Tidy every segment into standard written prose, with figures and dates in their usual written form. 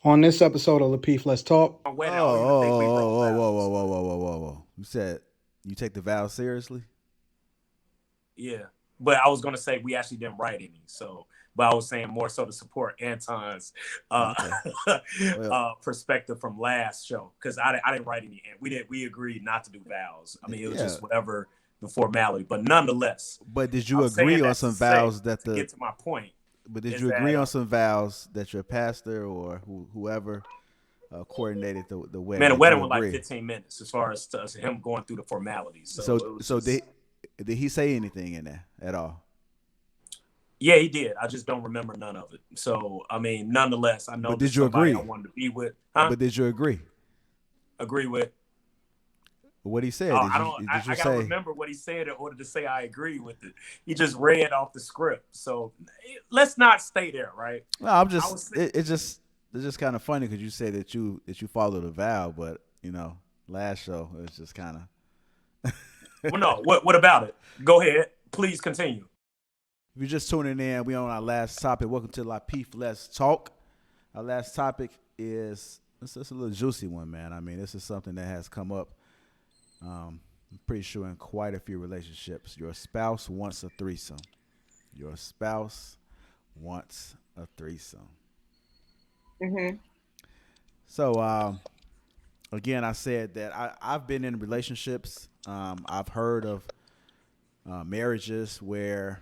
On this episode of Lapeef, Let's Talk. My Oh, wedding, I don't even think we broke oh, oh, whoa, whoa, vows. whoa, whoa, whoa, whoa, whoa! You said you take the vows seriously? Yeah, but I was gonna say we actually didn't write any. So, but I was saying more so to support Anton's uh, Okay. Well, perspective from last show because I didn't write any. And we agreed not to do vows. I mean, it was yeah. just whatever the formality. But nonetheless, But did you I'm agree saying on that to some say vows that to the? get to my point But did is you agree that on some vows that your pastor or whoever coordinated the wedding? man, the Did wedding you was like agree? 15 minutes as far as him going through the formalities. So, So it was so just did he say anything in there at all? yeah, he did. I just don't remember none of it. So I mean, nonetheless, I know But this did is you somebody I agree? wanted to be with. Huh? But did you agree? Agree with. What he said? Oh, Did I you don't. did you I gotta say? remember what he said in order to say I agree with it. He just read off the script. So let's not stay there, right? No, I'm I just was. it's just kind of funny because you say that you followed a vow, but last show it's just kind of. Well, no. What about it? Go ahead. Please continue. If you're just tuning in, we on our last topic. Welcome to Lapeef, Let's Talk. Our last topic is it's a little juicy one, man. I mean, this is something that has come up. I'm pretty sure in quite a few relationships, your spouse wants a threesome. Your spouse wants a threesome. Hmm. So again, I said that I've been in relationships. I've heard of marriages where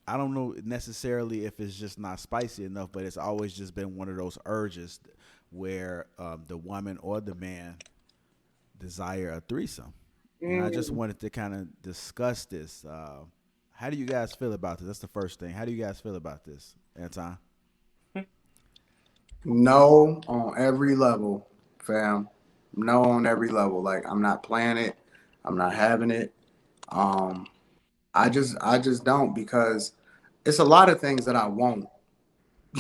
I don't know necessarily if it's just not spicy enough, but it's always just been one of those urges where the woman or the man desire a threesome. And I just Mm. wanted to kind of discuss this. How do you guys feel about this? That's the first thing. How do you guys feel about this, Anton? No on every level, fam. No on every level. Like I'm not playing it. I'm not having it. Um, I just don't because it's a lot of things that I won't.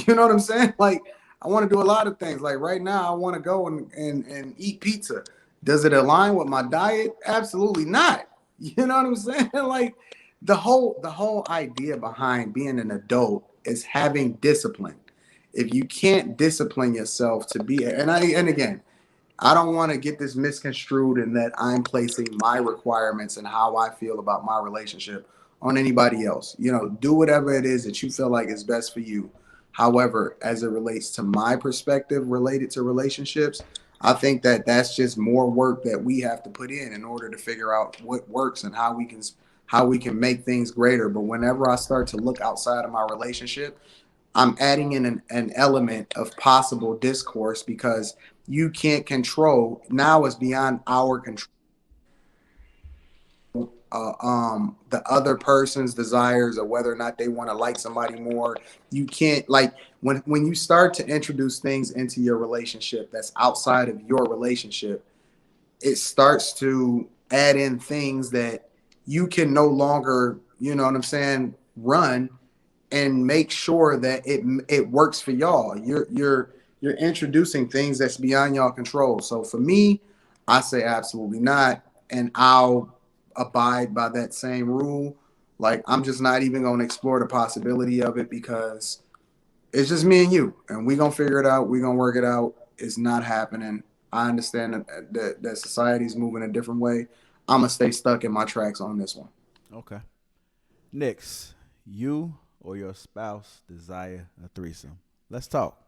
You know what I'm saying? Like I want to do a lot of things. Like right now, I want to go and eat pizza. Does it align with my diet? Absolutely not. You know what I'm saying? Like the whole idea behind being an adult is having discipline. If you can't discipline yourself to be and again, I don't want to get this misconstrued in that I'm placing my requirements and how I feel about my relationship on anybody else. Do whatever it is that you feel like is best for you. However, as it relates to my perspective related to relationships, I think that that's just more work that we have to put in order to figure out what works and how we can make things greater. But whenever I start to look outside of my relationship, I'm adding in an element of possible discourse because you can't control. Now it's beyond our control. The other person's desires or whether or not they want to like somebody more. You can't like when you start to introduce things into your relationship that's outside of your relationship, it starts to add in things that you can no longer, you know what I'm saying, run and make sure that it works for y'all. You're introducing things that's beyond y'all control. So for me, I say absolutely not, and I'll abide by that same rule. Like I'm just not even going to explore the possibility of it because it's just me and you, and we gonna figure it out. We gonna work it out. It's not happening. I understand that society's moving a different way. I'm gonna stay stuck in my tracks on this one. Okay. Next, you or your spouse desire a threesome. Let's talk.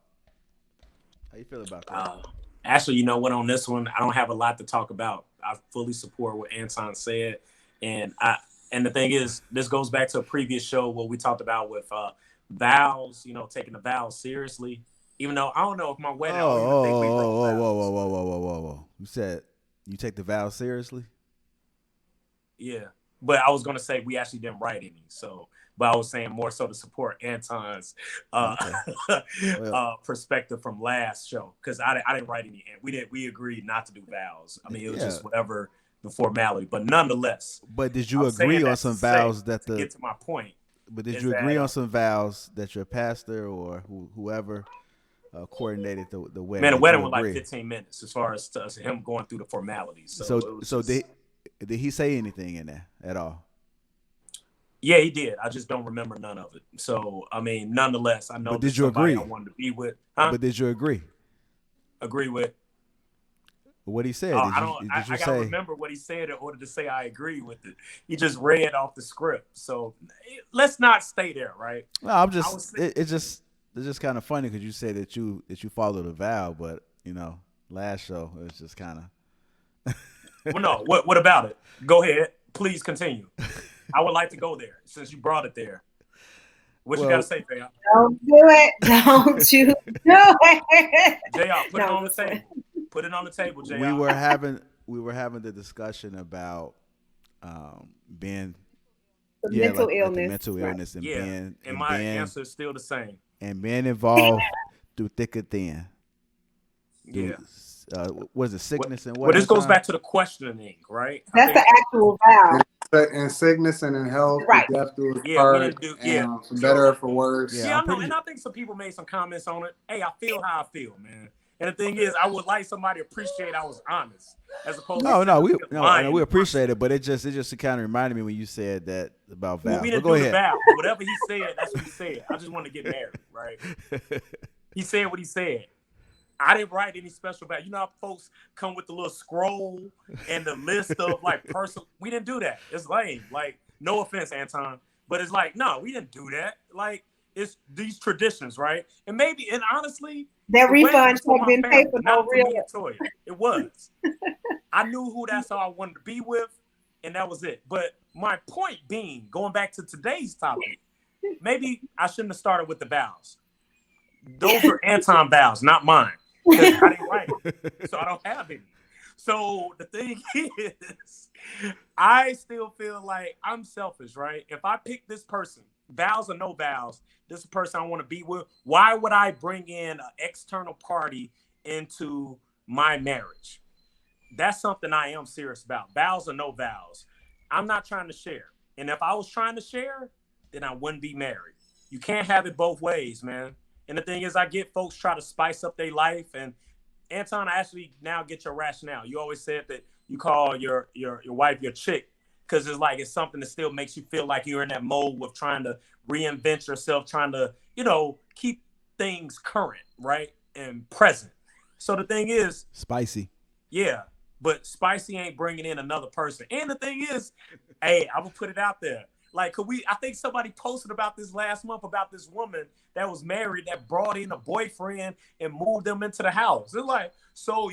How you feel about that? Uh, Actually, you know what? On this one, I don't have a lot to talk about. I fully support what Anton said, and I and the thing is, this goes back to a previous show where we talked about with vows. You know, taking the vows seriously. Even though I don't know if my Oh, wedding, I don't even think we broke oh, oh, whoa, whoa, vows. whoa, whoa, whoa, whoa, whoa! You said you take the vows seriously? Yeah, but I was gonna say we actually didn't write any. So, but I was saying more so to support Anton's uh, Okay. Well, perspective from last show because I didn't write any. And we agreed not to do vows. I mean, it was yeah. just whatever the formality. But nonetheless, But did you I'm agree saying on that to some say vows that to the? get to my point But did is you agree that on some vows that your pastor or whoever coordinated the wedding? man, the Did wedding you was like agree? 15 minutes as far as him going through the formalities. So So it was so just did he say anything in there at all? Yeah, he did. I just don't remember none of it. So, I mean, nonetheless, I know But that did you somebody agree? I wanted to be with. Huh? But did you agree? Agree with. What he said? Did I you don't. did you I gotta say? remember what he said in order to say I agree with it. He just read off the script. So let's not stay there, right? No, I'm I just. was. It's just kind of funny because you say that you followed a vow, but last show it was just kind of. Well, no. What about it? Go ahead. Please continue. I would like to go there since you brought it there. What you got to Well, say, JR? Don't do it. Don't you do it. JR, put it No, on the just table. Put it on the table, we JR. were having the discussion about being the yeah mental like the illness. mental Right. illness and Yeah, being and my answer is still the same. involved through thick or thin. Through Yeah. was it sickness and Well, what? this goes Anton? back to the questioning, right? I That's think. the actual vow. In sickness and in health, the Right. death do us Yeah, we part, didn't do. Yeah. and for better So or for worse. Yeah, yeah, I'm I know, pretty. and I think some people made some comments on it. Hey, I feel how I feel, man. And the thing is, I would like somebody to appreciate I was honest, as opposed to We lying. appreciate it, but it just kind of reminded me when you said that about Well, vows. we But didn't go do the ahead. vows. Whatever he said, that's what he said. I just want to get married, right? He said what he said. I didn't write any special vow. You know how folks come with the little scroll and the list of like personal. We didn't do that. It's lame. Like, no offense, Anton, but it's like, no, we didn't do that. Like, it's these traditions, right? And maybe, and honestly, That the wedding refund was for check my didn't pay family, for no not for real. me and Toya. It was. I knew who that's all I wanted to be with, and that was it. But my point being, going back to today's topic, maybe I shouldn't have started with the vows. Those are Anton vows, not mine, because I didn't write it, so I don't have any. So the thing is, I still feel like I'm selfish, right? If I pick this person, vows or no vows, this is the person I want to be with. Why would I bring in an external party into my marriage? That's something I am serious about. Vows or no vows. I'm not trying to share. And if I was trying to share, then I wouldn't be married. You can't have it both ways, man. And the thing is, I get folks try to spice up their life. And Anton, I actually now get your rationale. You always said that you call your wife your chick because it's something that still makes you feel like you're in that mode of trying to reinvent yourself, trying to, keep things current, right? And present. So the thing is, Spicy. yeah, but Spicy ain't bringing in another person. And the thing is, hey, I will put it out there. Like, I think somebody posted about this last month about this woman that was married that brought in a boyfriend and moved them into the house. It's like, so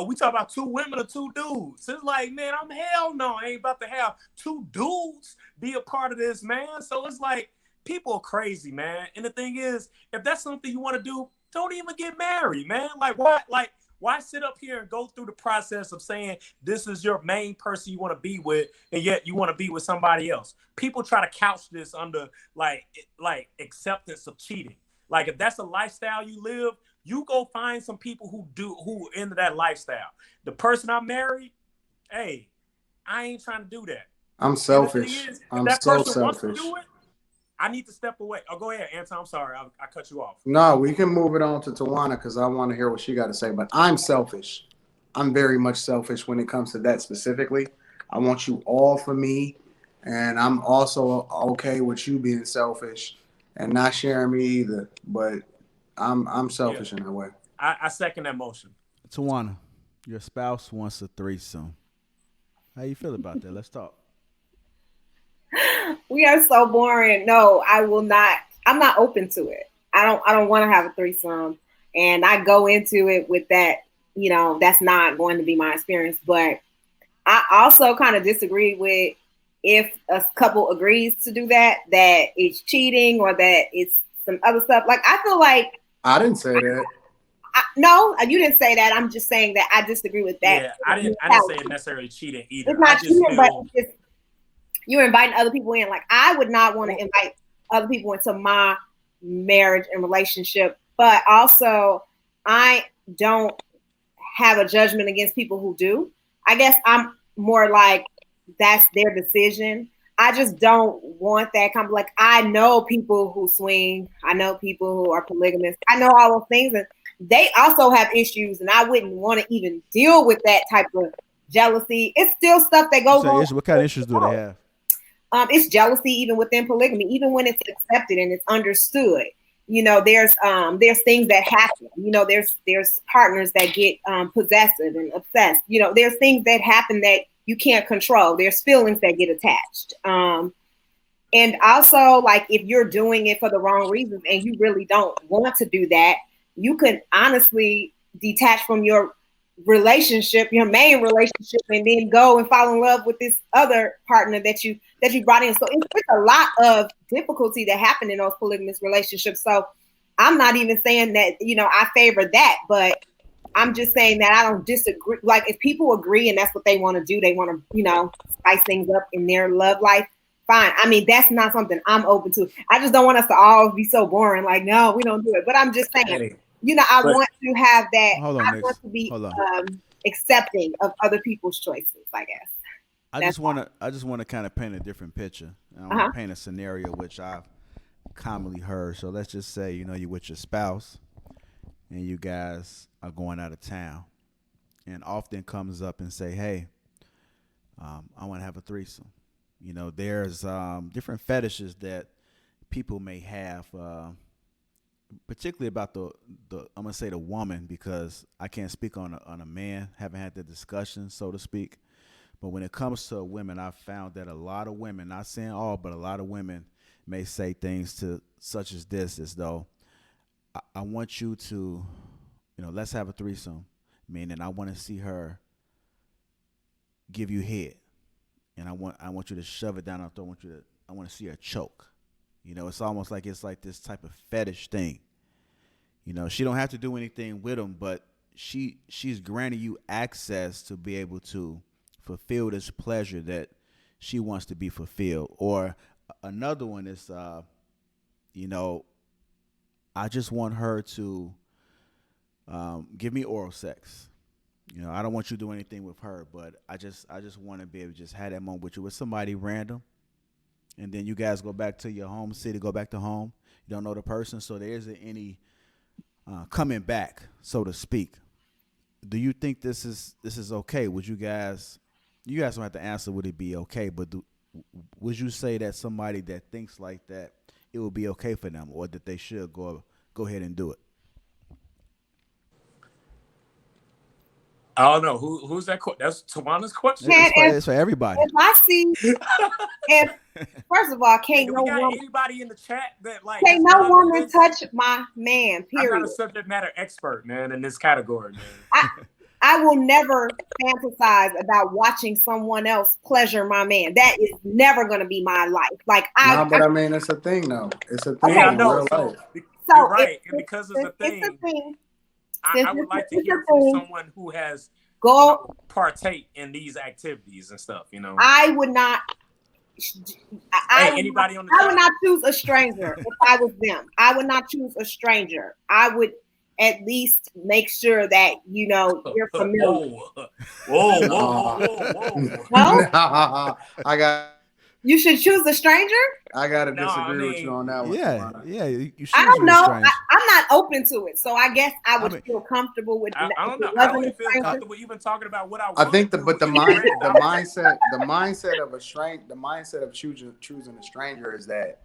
we talk about two women or two dudes. It's like, man, I'm hell no. I ain't about to have two dudes be a part of this, man. So it's like, people are crazy, man. And the thing is, if that's something you want to do, don't even get married, man. Like, what? Like, why sit up here and go through the process of saying this is your main person you want to be with, and yet you want to be with somebody else? People try to couch this under like acceptance of cheating. Like, if that's a lifestyle you live, you go find some people who into that lifestyle. The person I married, hey, I ain't trying to do that. I'm selfish. Is, I'm that so person wants to selfish. do it, I need to step away. Oh, go ahead, Anton. I'm sorry. I cut you off. No, we can move it on to Tawana because I want to hear what she got to say. But I'm selfish. I'm very much selfish when it comes to that specifically. I want you all for me. And I'm also okay with you being selfish and not sharing me either. But I'm selfish in that way. I second that motion. Tawana, your spouse wants a threesome. How you feel about that? Let's talk. We are so boring. No, I will not. I'm not open to it. I don't want to have a threesome, and I go into it with that. That's not going to be my experience. But I also kind of disagree with if a couple agrees to do that it's cheating or that it's some other stuff. Like, I feel like I didn't say that. No, you didn't say that. I'm just saying that I disagree with that. Yeah, I didn't say it necessarily cheating either. It's not cheating, feel... but you're inviting other people in. Like, I would not want to invite other people into my marriage and relationship, but also I don't have a judgment against people who do. I guess I'm more like, that's their decision. I just don't want that kind of, like, I know people who swing. I know people who are polygamous. I know all those things, and they also have issues, and I wouldn't want to even deal with that type of jealousy. It's still stuff that goes on. What kind of issues do they have? It's jealousy even within polygamy, even when it's accepted and it's understood. There's things that happen. There's partners that get possessive and obsessed. There's things that happen that you can't control. There's feelings that get attached. And also, like, if you're doing it for the wrong reasons and you really don't want to do that, you can honestly detach from your relationship, your main relationship, and then go and fall in love with this other partner that you brought in. So it's a lot of difficulty that happen in those polygamous relationships. So I'm not even saying that, I favor that, but I'm just saying that I don't disagree. Like, if people agree and that's what they want to do, they want to, spice things up in their love life, fine. I mean, that's not something I'm open to. I just don't want us to all be so boring. Like, no, we don't do it. But I'm just saying, I want to have that. I want to be accepting of other people's choices, I guess. I just want to kind of paint a different picture. I want to paint a scenario which I've commonly heard. So let's just say, you're with your spouse and you guys are going out of town, and often comes up and say, hey, I want to have a threesome. There's different fetishes that people may have, particularly about the I'm gonna say the woman, because I can't speak on a man, haven't had the discussion, so to speak. But when it comes to women, I've found that a lot of women, not saying all, but a lot of women may say things to such as this, as though I want you to, let's have a threesome, meaning I want to see her give you head, and I want you to shove it down her throat. I want to see her choke. It's almost like it's like this type of fetish thing. She don't have to do anything with them, but she's granting you access to be able to fulfill this pleasure that she wants to be fulfilled. Or another one is, I just want her to give me oral sex. I don't want you to do anything with her, but I just want to be able to just have that moment with you, with somebody random. And then you guys go back to your home city, go back to home. You don't know the person, so there isn't any coming back, so to speak. Do you think this is okay? Would you guys don't have to answer would it be okay, but would you say that somebody that thinks like that, it would be okay for them, or that they should go ahead and do it? I don't know who's that. That's Tawana's question. It's for everybody. If I see, first of all, can't no woman, anybody in the chat that like can't no woman touch my man. Period. I'm not a subject matter expert, man, in this category, man. I will never fantasize about watching someone else pleasure my man. That is never going to be my life. Like but I mean, it's a thing, though. It's a thing in real life. So you're right, and because it's a thing. I would like to hear from someone who has partake in these activities and stuff. I would not. I would not choose a stranger if I was them. I would not choose a stranger. I would at least make sure that you're familiar. Whoa. I got. You should choose a stranger? I gotta disagree with you on that one. Yeah. You should. I don't know. I'm not open to it, so I guess I would feel comfortable with. I don't know. I don't feel comfortable even talking about what I think the mindset of choosing a stranger is that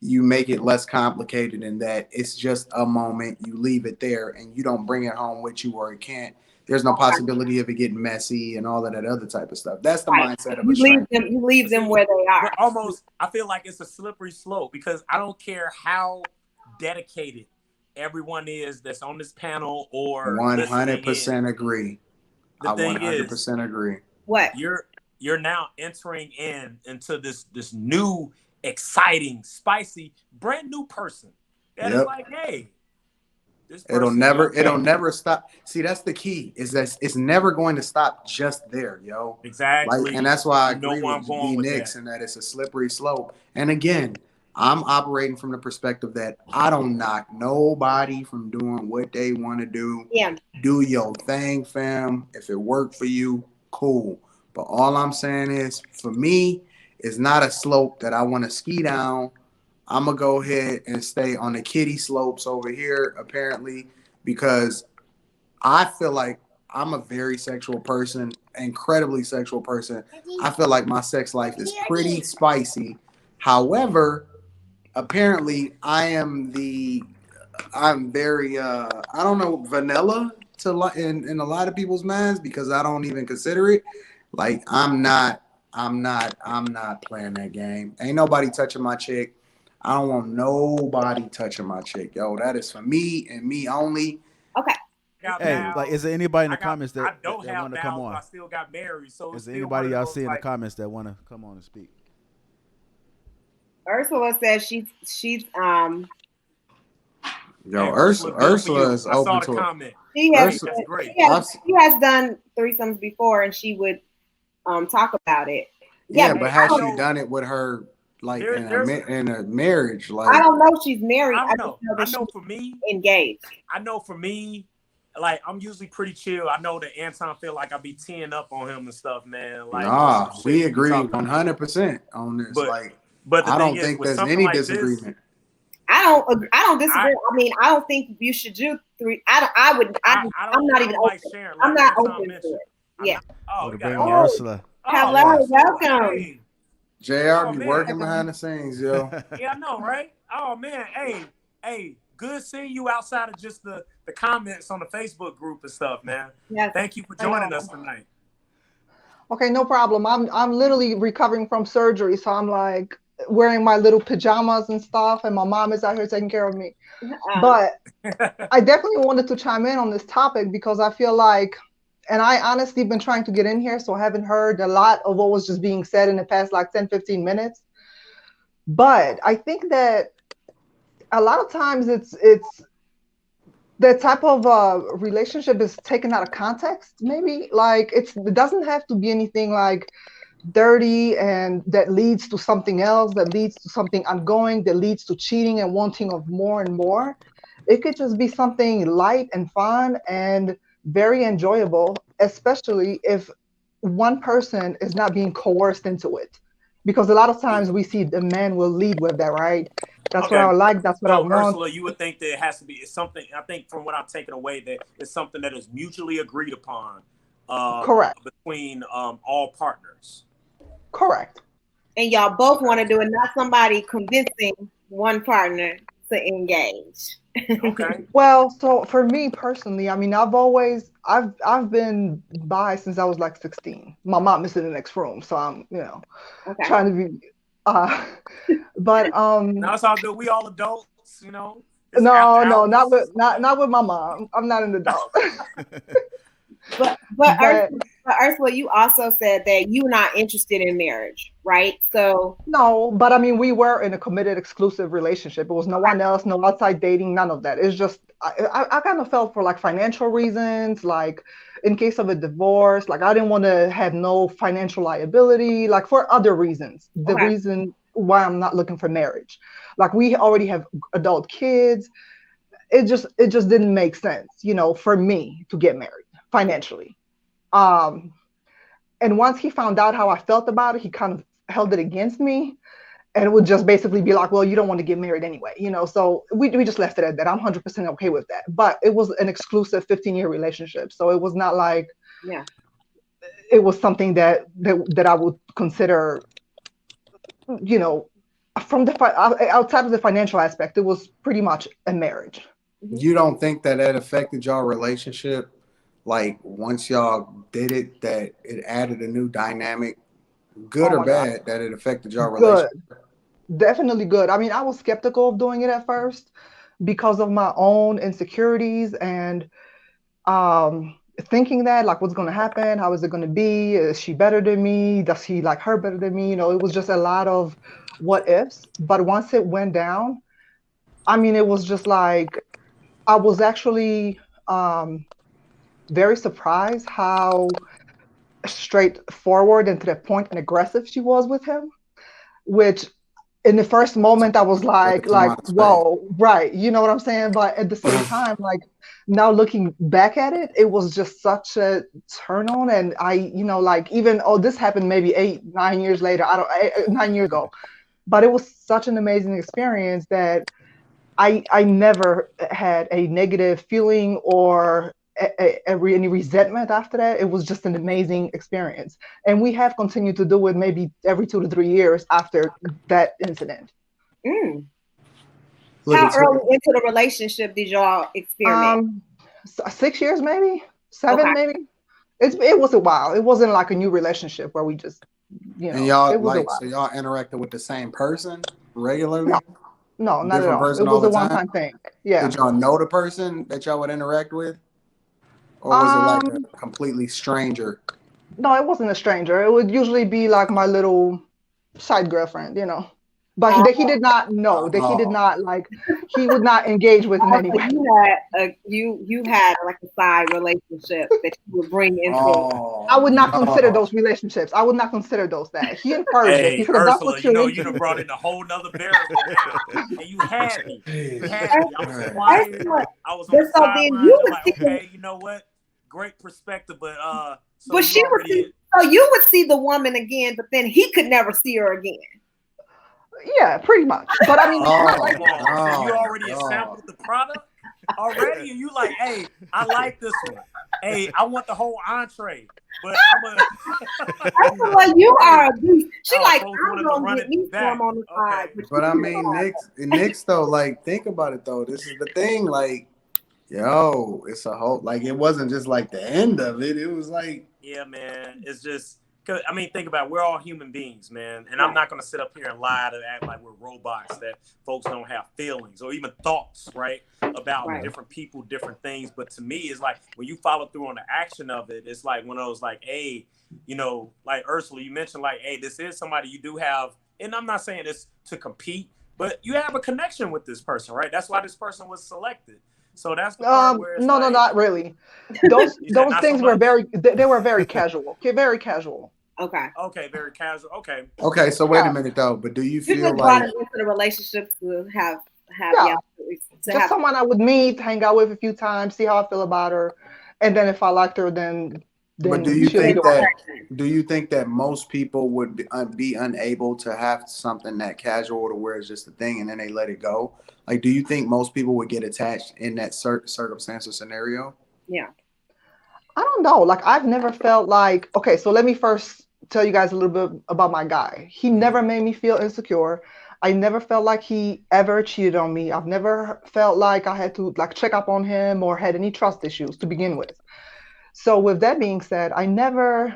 you make it less complicated, in that it's just a moment. You leave it there, and you don't bring it home with you, or it can't. There's no possibility of it getting messy and all of that other type of stuff. That's the mindset of a stranger. You leave them where they are. But almost, I feel like it's a slippery slope, because I don't care how dedicated everyone is that's on this panel or 100% agree. I 100% agree. What? You're now entering into this new, exciting, spicy, brand new person that is like, hey. It'll never stop. See, that's the key, is that it's never going to stop just there, yo. Exactly. And that's why I agree with D-Nix, and that it's a slippery slope. And again, I'm operating from the perspective that I don't knock nobody from doing what they want to do. Yeah. Do your thing, fam. If it worked for you, cool. But all I'm saying is, for me, it's not a slope that I want to ski down. I'm going to go ahead and stay on the kiddie slopes over here, apparently, because I feel like I'm a very sexual person, incredibly sexual person. I feel like my sex life is pretty spicy. However, apparently I'm very I don't know, vanilla in a lot of people's minds because I don't even consider it. Like I'm not playing that game. Ain't nobody touching my chick. I don't want nobody touching my chick. Yo, that is for me and me only. Okay. Hey, like, is there anybody in the comments I that don't have want to come vows, but on? I still got married. So Is it's there still one anybody of y'all those, see in the like, comments that want to come on and speak? Ursula says she's Yo, hey, Ursula is I saw open the to it. comment. she has Ursula, That's great. she has done threesomes before, and she would talk about it. yeah, Yeah, but Hey, has I she know done it with her like there's in a marriage? I Like, don't know if she's married. I I don't just know. know I that know she's for me, engaged. like I'm usually pretty chill. I know that Anton feel like I be teeing up on him and stuff, man. Like on some nah, shit we we be agree talking about. 100% on this. But Like, but the I thing don't is, think with there's something any like this, disagreement. I don't disagree. I I mean, I don't think you should do three. I don't. I would. I'm not I even don't like open. sharing. I'm Like not Anton open to mentioned, it. I'm Yeah. not. Oh, Oh, to we got bring in Oh, Ursula. oh, hello, Yes. Ursula. welcome. Hey, JR oh be man. working behind the scenes, yo. Yeah, I know, right? Oh man, hey, good seeing you outside of just the comments on the Facebook group and stuff, man. Yes. Thank you for I know. joining us tonight. Okay, no problem. I'm literally recovering from surgery, so I'm like wearing my little pajamas and stuff, and my mom is out here taking care of me. But I definitely wanted to chime in on this topic because I feel like, and I honestly been trying to get in here, so I haven't heard a lot of what was just being said in the past like 10, 15 minutes. But I think that a lot of times it's that type of relationship is taken out of context, maybe. Like it doesn't have to be anything like dirty and that leads to something else, that leads to something ongoing, that leads to cheating and wanting of more and more. It could just be something light and fun and very enjoyable, especially if one person is not being coerced into it. Because a lot of times we see the man will lead with that, right? That's what Okay. I like, that's what I So want. Ursula, you would think that it has to be it's something. I think from what I'm taking away, that it's something that is mutually agreed upon Correct. between all partners. Correct. And y'all both want to do it, not somebody convincing one partner to engage. Okay. Well, so for me personally, I mean, I've been bi since I was like 16. My mom is in the next room, so I'm, Okay. trying to be uh but Now it's all good. We all adults, you know. It's after no, hours. not with my mom. I'm not an adult. But But Ursula, you also said that you're not interested in marriage, right? So no, but I mean, we were in a committed exclusive relationship. It was no one else, no outside dating, none of that. It's just I kind of felt for like financial reasons, like in case of a divorce, like I didn't want to have no financial liability, like for other reasons. The okay. reason why I'm not looking for marriage, like we already have adult kids. It just didn't make sense, for me to get married financially. Um, and once he found out how I felt about it, he kind of held it against me, and it would just basically be like, well, you don't want to get married anyway, so we just left it at that. I'm 100% okay with that, but it was an exclusive 15-year relationship, so it was not like Yeah. it was something that I would consider, from the outside of the financial aspect. It was pretty much a marriage. You don't think that affected y'all relationship? Like once y'all did it, that it added a new dynamic, good Oh or my God. bad, that it affected y'all Good. relationship? Definitely good. I mean, I was skeptical of doing it at first because of my own insecurities and thinking that like what's going to happen, how is it going to be, is she better than me, does he like her better than me, it was just a lot of what ifs. But once it went down, I mean, it was just like I was actually very surprised how straightforward and to the point and aggressive she was with him, which in the first moment I was With like, somebody's face. whoa, right, you know what I'm saying? But at the same time, like now looking back at it, it was just such a turn on. And I, like even, this happened maybe 8, 9 years later. I don't 9 years ago, but it was such an amazing experience that I never had a negative feeling or any resentment after that. It was just an amazing experience. And we have continued to do it maybe every 2 to 3 years after that incident. Mm. How early into the relationship did y'all experiment? 6 years, maybe 7, maybe. It was a while. It wasn't like a new relationship where we just, and y'all it was like, so y'all interacted with the same person regularly? No, not at all. It was a one-time thing. Yeah. Did y'all know the person that y'all would interact with? Or was it like a completely stranger? No, it wasn't a stranger. It would usually be like my little side girlfriend, But he did not know that he did not he would not engage with in any way. You had like a side relationship that you would bring into. I would not consider those relationships. I would not consider those that. He encouraged it. He said, Ursula, that's what you're into. You done brought in a whole nother variable now. And you had me. You had me. I was quiet. I was on the sideline. Like, okay, you know what? Great perspective, but but she would see, so you would see the woman again, but then he could never see her again. Yeah, pretty much. But I mean, so you already sampled the product already, and you like, hey, I like this one. Hey, I want the whole entree. But I'm like, you are a beast. She like, I'm gonna get me some on the side. But I mean, Nick's though, like, think about it though. This is the thing, like, yo, it's a whole, like, it wasn't just like the end of it. It was like, yeah, man, it's just. I mean, think about it. We're all human beings, man. And I'm not going to sit up here and lie to act like we're robots, that folks don't have feelings or even thoughts, right, about different people, different things. But to me, it's like when you follow through on the action of it, it's like one of those like, hey, like Ursula, you mentioned like, hey, this is somebody you do have. And I'm not saying this to compete, but you have a connection with this person, right? That's why this person was selected. So that's the part where it's no, not really. Those things were they were very casual. Okay, very casual. Okay, very casual. Okay, so wait a minute though. But do you feel just brought it into the relationship to have just someone I would meet, hang out with a few times, see how I feel about her, and then if I liked her, then. But do you think that most people would be unable to have something that casual to where it's just a thing and then they let it go? Like, do you think most people would get attached in that circumstance or scenario? Yeah. I don't know. Like, I've never felt like, okay, so let me first tell you guys a little bit about my guy. He never made me feel insecure. I never felt like he ever cheated on me. I've never felt like I had to like check up on him or had any trust issues to begin with. So with that being said, I never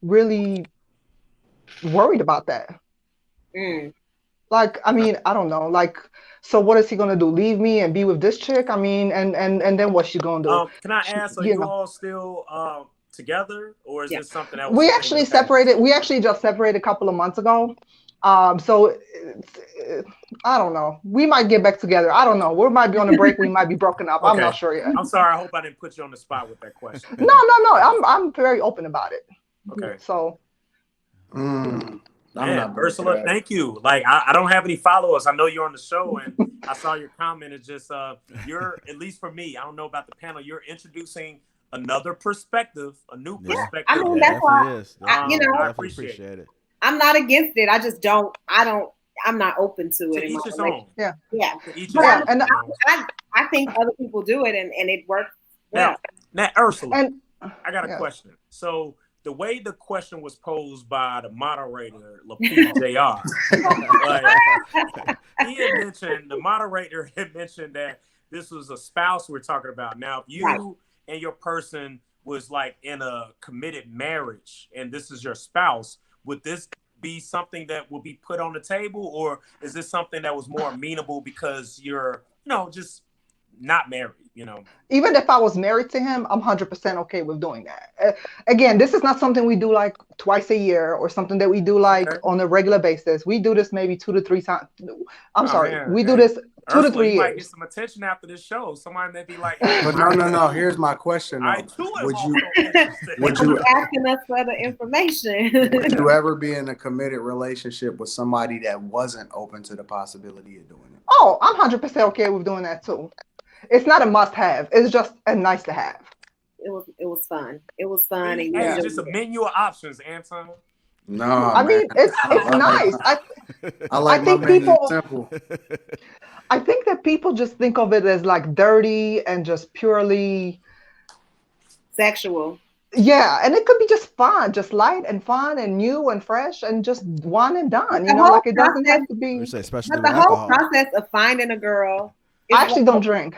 really worried about that. Like, I mean, I don't know. Like, so what is he gonna do? Leave me and be with this chick? I mean, and then what's she gonna do? Can I ask? Are you all still together, or is this something that was we actually separated? We actually just separated a couple of months ago. So I don't know. We might get back together. I don't know. We might be on a break. We might be broken up. Okay. I'm not sure yet. I'm sorry. I hope I didn't put you on the spot with that question. No. I'm very open about it. Okay. So. Ursula, thank you. Like, I don't have any followers. I know you're on the show, and I saw your comment. It's just you're, at least for me, I don't know about the panel, you're introducing another perspective, a new perspective. I mean, that's why I appreciate it. I'm not against it. I just don't. I'm not open to it. Each his own. Yeah. And I think other people do it, and it works. Now, Ursula, I got a question. So the way the question was posed by the moderator, Lapeef Jr., the moderator had mentioned that this was a spouse we're talking about. Now, if you and your person was like in a committed marriage, and this is your spouse, would this be something that would be put on the table, or is this something that was more amenable because you're, just not married? Even if I was married to him, I'm 100% okay with doing that. Again, this is not something we do like twice a year or something that we do like on a regular basis. We do this maybe 2 to 3 times. We do this 2 to 3 years. You might get some attention after this show. Somebody may be like, but no. Here's my question. Would you asking us for the information? Would you ever be in a committed relationship with somebody that wasn't open to the possibility of doing it? Oh, I'm 100% okay with doing that too. It's not a must-have. It's just a nice to have. It was fun. It was fun. And it's just a menu of options, Anton. No, I mean it's nice. I think people simple. I think that people just think of it as like dirty and just purely sexual. Yeah, and it could be just fun, just light and fun and new and fresh and just one and done. The Like whole it doesn't have process, to What you be. say, especially but with the whole alcohol. process of finding a girl is I actually don't drink.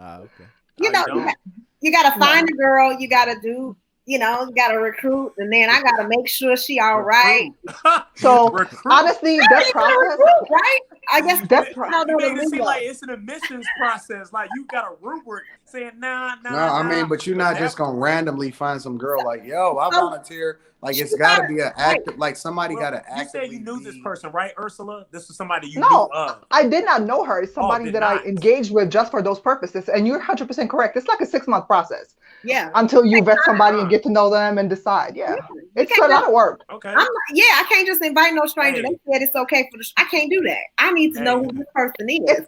Okay. you Oh, know, you don't? you gotta No. find a girl, you gotta do, you gotta recruit, and then I gotta make sure she all right. So Recruit. honestly, Yeah, that you gotta process, recruit, right? I guess that that's pro- how You they made it seem live. like it's an admissions process. Like you got a rubric saying nah. No, I mean, but you're not that- just gonna randomly find some girl like, yo, I So, volunteer. Like, it's you got to gotta- be an right. active, like somebody Well, got to you said actively you knew this be. person, right, Ursula? This was somebody you knew no, of. I did not know her. It's somebody did that I not. engaged with just for those purposes. And you're 100% correct. It's like a 6-month process Yeah. until you vet somebody and Huh. get to know them and decide. Yeah, You it's can't a lot of work. Okay. I can't just invite no stranger. Hey. They said it's okay for I can't do that. I need to know Hey. who this person is.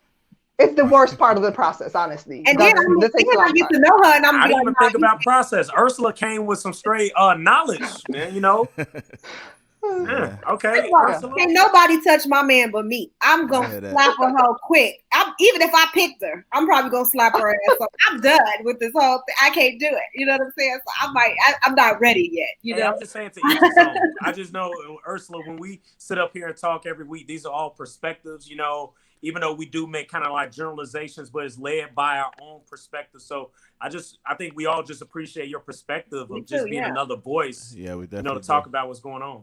It's the worst part of the process, honestly. And then That takes a lot I of get to time. know her, and I'm I like, didn't even nah, think about process. Ursula came with some straight knowledge, man. Yeah. Okay, Yeah. Ursula. Can't nobody touch my man but me. I'm I gonna hear that. slap her quick. Even if I picked her, I'm probably gonna slap her ass. So I'm done with this whole thing. I can't do it. You know what I'm saying? So I'm not ready yet. Hey, I'm just saying to each his own. I just know, Ursula, when we sit up here and talk every week, these are all perspectives, even though we do make kind of like generalizations, but it's led by our own perspective. So I think we all just appreciate your perspective of just being another voice, Yeah, we definitely to talk about what's going on.